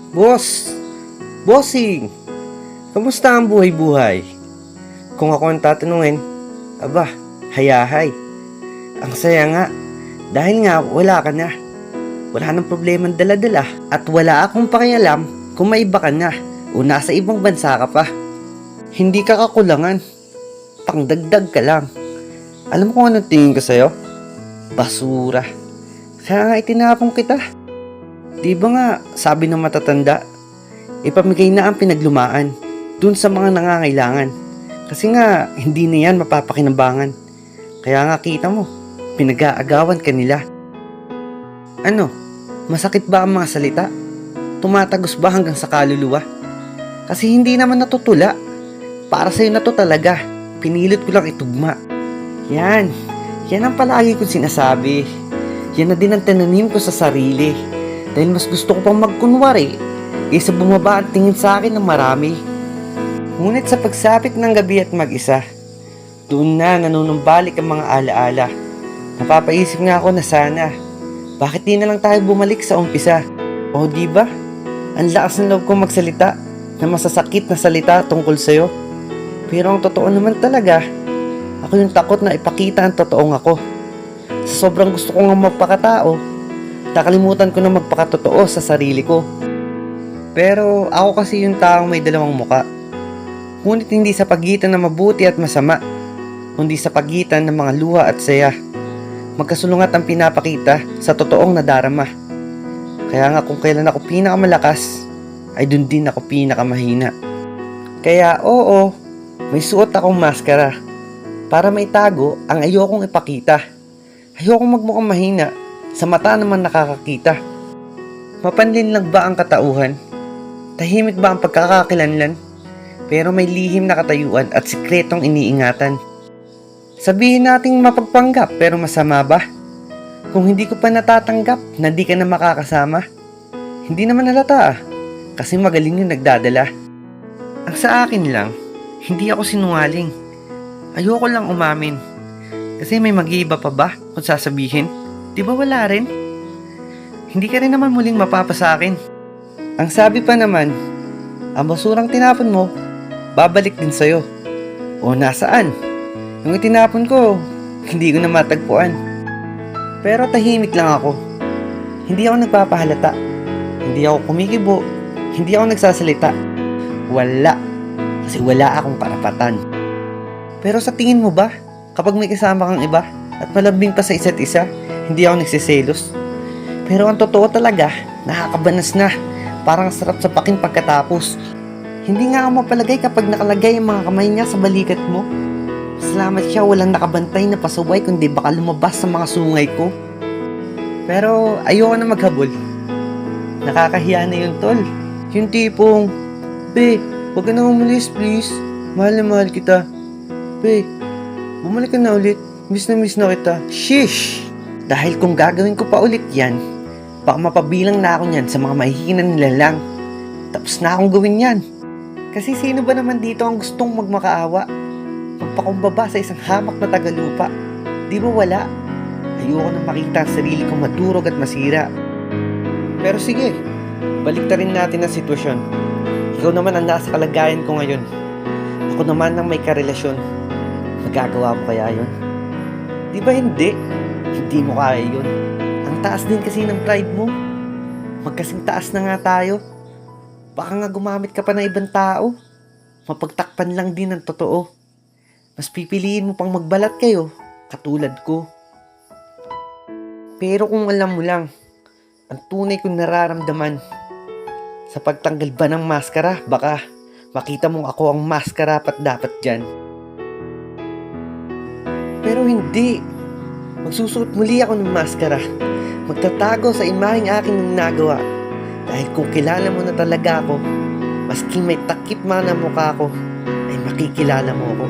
Boss! Bossing! Kamusta ang buhay-buhay? Kung ako ang tatanungin, aba, hayahay. Ang saya nga, dahil nga wala ka na. Wala nang problemang dala-dala at wala akong pakialam kung may iba ka na o nasa ibang bansa ka pa. Hindi ka kakulangan. Pangdagdag ka lang. Alam mo kung anong tingin ko sa'yo? Basura. Kaya nga itinapon kita. Di ba nga, sabi ng matatanda, ipamigay na ang pinaglumaan dun sa mga nangangailangan. Kasi nga, hindi na yan mapapakinabangan. Kaya nga kita mo, pinag-aagawan ka nila. Ano, masakit ba ang mga salita? Tumatagos ba hanggang sa kaluluwa? Kasi hindi naman natutula. Para sa'yo na to talaga. Pinilit ko lang itugma. Yan ang palagi kong sinasabi. Yan na din ang tinanim ko sa sarili. Dahil mas gusto ko pang magkunwari kaysa bumaba ang tingin sa akin ng marami. Ngunit sa pagsapit ng gabi at mag-isa, doon na nanunumbalik ang mga alaala. Napapaisip nga ako na sana, bakit di na lang tayo bumalik sa umpisa? O di ba? Ang lakas ng loob kong magsalita na masasakit na salita tungkol sa'yo. Pero ang totoo naman talaga, ako yung takot na ipakita ang totoong ako. Sa sobrang gusto ko nga magpakatao, nakalimutan ko na magpakatotoo sa sarili ko. Pero ako kasi yung taong may dalawang muka. Ngunit hindi sa pagitan ng mabuti at masama, kundi sa pagitan ng mga luha at saya. Magkasulungat ang pinapakita sa totoong nadarama. Kaya nga kung kailan ako pinakamalakas, ay dun din ako pinakamahina. Kaya oo, may suot akong maskara para maitago ang ayokong ipakita. Ayokong magmukhang mahina sa mata naman nakakakita. Mapanlin lang ba ang katauhan? Tahimik ba ang pagkakakilanlan? Pero may lihim na katayuan at sikretong iniingatan. Sabihin nating mapagpanggap pero masama ba? Kung hindi ko pa natatanggap na di ka na makakasama, hindi naman halata kasi magaling yung nagdadala. Ang sa akin lang, hindi ako sinungaling. Ayoko lang umamin. Kasi may mag-iiba pa ba kung sasabihin? Di ba wala rin? Hindi ka rin naman muling mapapasakin. Ang sabi pa naman, ang basurang tinapon mo, babalik din sa'yo. O nasaan? Yung itinapon ko, hindi ko na matagpuan. Pero tahimik lang ako. Hindi ako nagpapahalata. Hindi ako kumikibo. Hindi ako nagsasalita. Wala. Kasi wala akong karapatan. Pero sa tingin mo ba, kapag may kasama kang iba at malambing pa sa isa't isa, hindi ako nagsiselos? Pero ang totoo talaga, nakakabanas na. Parang sarap sa pakin pagkatapos. Hindi nga ako mapalagay kapag nakalagay ang mga kamay niya sa balikat mo. Salamat siya walang nakabantay na pasaway kundi baka lumabas sa mga sungay ko. Pero ayoko na maghabol. Nakakahiya na yun, tol. Yung tipong, be, huwag ka na umalis please. Mahal na mahal kita. Be, bumalik ka na ulit. Miss na kita. Shish! Dahil kung gagawin ko pa ulit yan, baka mapabilang na ako niyan sa mga mahihinan nila lang. Tapos na akong gawin yan. Kasi sino ba naman dito ang gustong magmakaawa? Magpakumbaba sa isang hamak na tagalupa. Di ba wala? Ayoko na makita ang sarili kong madurog at masira. Pero sige, baliktarin natin ang sitwasyon. Ikaw naman ang nasa kalagayan ko ngayon. Ako naman ang may karelasyon. Magagawa mo kaya yun? Di ba hindi? Hindi mo kaya yun. Ang taas din kasi ng pride mo. Magkasing taas na nga tayo. Baka nga gumamit ka pa ng ibang tao. Mapagtakpan lang din ang totoo. Mas pipiliin mo pang magbalat kayo, katulad ko. Pero kung alam mo lang, ang tunay kong nararamdaman, sa pagtanggal ba ng maskara, baka makita mong ako ang maskara pat dapat dyan. Pero hindi. Magsusuot muli ako ng maskara. Magtatago sa imaheng aking nagawa. Dahil kung kilala mo na talaga ako, maski may takip man ang mukha ko, ay makikilala mo ako.